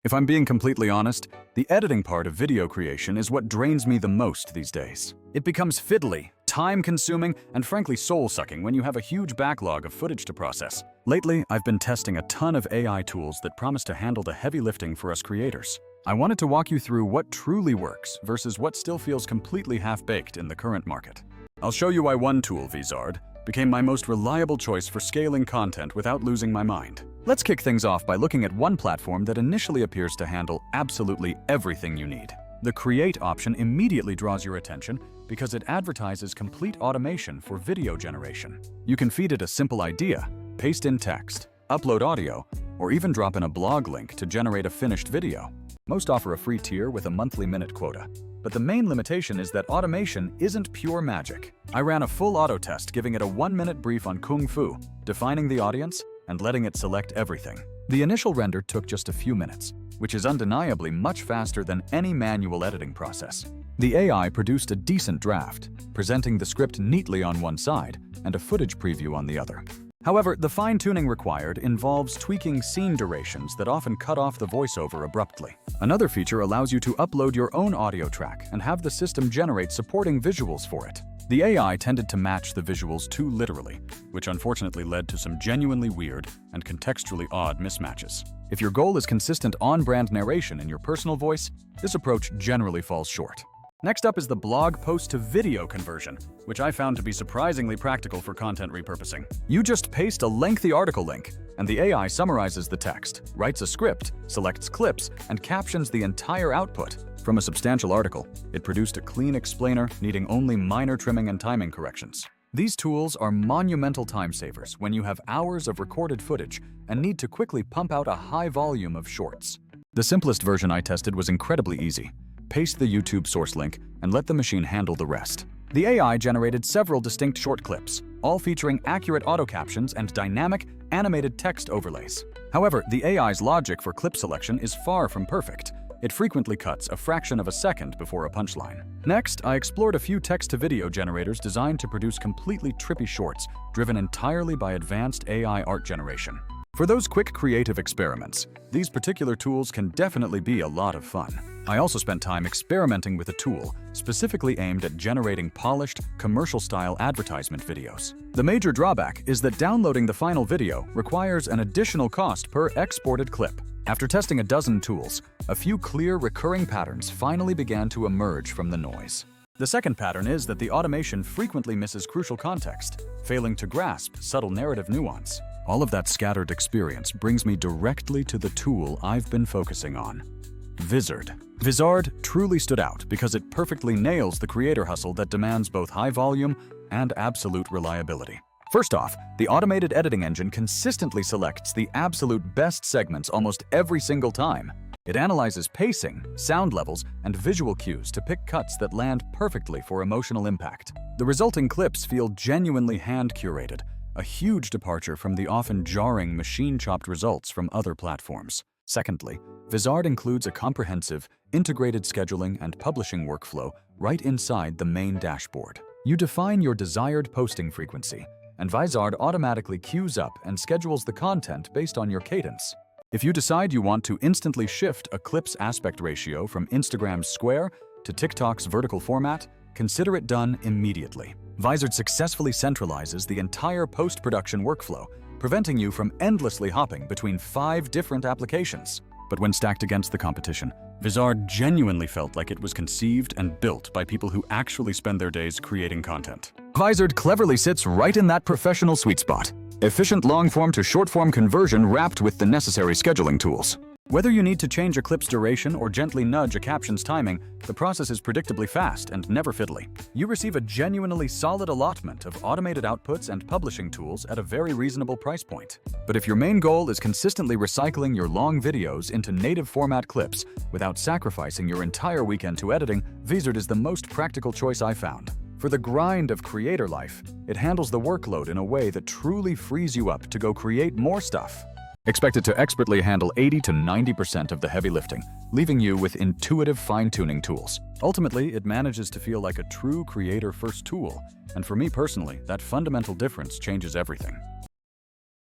If I'm being completely honest, the editing part of video creation is what drains me the most these days. It becomes fiddly, time-consuming, and frankly soul-sucking when you have a huge backlog of footage to process. Lately, I've been testing a ton of AI tools that promise to handle the heavy lifting for us creators. I wanted to walk you through what truly works versus what still feels completely half-baked in the current market. I'll show you why one tool, Vizard, became my most reliable choice for scaling content without losing my mind. Let's kick things off by looking at one platform that initially appears to handle absolutely everything you need. The Create option immediately draws your attention because it advertises complete automation for video generation. You can feed it a simple idea, paste in text, upload audio, or even drop in a blog link to generate a finished video. Most offer a free tier with a monthly minute quota. But the main limitation is that automation isn't pure magic. I ran a full auto test giving it a 1-minute brief on Kung Fu, defining the audience, and letting it select everything. The initial render took just a few minutes, which is undeniably much faster than any manual editing process. The AI produced a decent draft, presenting the script neatly on one side and a footage preview on the other. However, the fine-tuning required involves tweaking scene durations that often cut off the voiceover abruptly. Another feature allows you to upload your own audio track and have the system generate supporting visuals for it. The AI tended to match the visuals too literally, which unfortunately led to some genuinely weird and contextually odd mismatches. If your goal is consistent on-brand narration in your personal voice, this approach generally falls short. Next up is the blog post-to-video conversion, which I found to be surprisingly practical for content repurposing. You just paste a lengthy article link, and the AI summarizes the text, writes a script, selects clips, and captions the entire output. From a substantial article, it produced a clean explainer needing only minor trimming and timing corrections. These tools are monumental time savers when you have hours of recorded footage and need to quickly pump out a high volume of shorts. The simplest version I tested was incredibly easy. Paste the YouTube source link and let the machine handle the rest. The AI generated several distinct short clips, all featuring accurate auto captions and dynamic, animated text overlays. However, the AI's logic for clip selection is far from perfect. It frequently cuts a fraction of a second before a punchline. Next, I explored a few text-to-video generators designed to produce completely trippy shorts, driven entirely by advanced AI art generation. For those quick creative experiments, these particular tools can definitely be a lot of fun. I also spent time experimenting with a tool specifically aimed at generating polished, commercial-style advertisement videos. The major drawback is that downloading the final video requires an additional cost per exported clip. After testing a dozen tools, a few clear recurring patterns finally began to emerge from the noise. The second pattern is that the automation frequently misses crucial context, failing to grasp subtle narrative nuance. All of that scattered experience brings me directly to the tool I've been focusing on: Vizard. Vizard truly stood out because it perfectly nails the creator hustle that demands both high volume and absolute reliability. First off, the automated editing engine consistently selects the absolute best segments almost every single time. It analyzes pacing, sound levels, and visual cues to pick cuts that land perfectly for emotional impact. The resulting clips feel genuinely hand-curated, a huge departure from the often jarring machine-chopped results from other platforms. Secondly, Vizard includes a comprehensive, integrated scheduling and publishing workflow right inside the main dashboard. You define your desired posting frequency, and Vizard automatically queues up and schedules the content based on your cadence. If you decide you want to instantly shift a clip's aspect ratio from Instagram's square to TikTok's vertical format, consider it done immediately. Vizard successfully centralizes the entire post-production workflow, preventing you from endlessly hopping between 5 different applications. But when stacked against the competition, Vizard genuinely felt like it was conceived and built by people who actually spend their days creating content. Vizard cleverly sits right in that professional sweet spot. Efficient long-form to short-form conversion wrapped with the necessary scheduling tools. Whether you need to change a clip's duration or gently nudge a caption's timing, the process is predictably fast and never fiddly. You receive a genuinely solid allotment of automated outputs and publishing tools at a very reasonable price point. But if your main goal is consistently recycling your long videos into native format clips without sacrificing your entire weekend to editing, Vizard is the most practical choice I found. For the grind of creator life, it handles the workload in a way that truly frees you up to go create more stuff. Expect it to expertly handle 80 to 90% of the heavy lifting, leaving you with intuitive fine-tuning tools. Ultimately, it manages to feel like a true creator-first tool, and for me personally, that fundamental difference changes everything.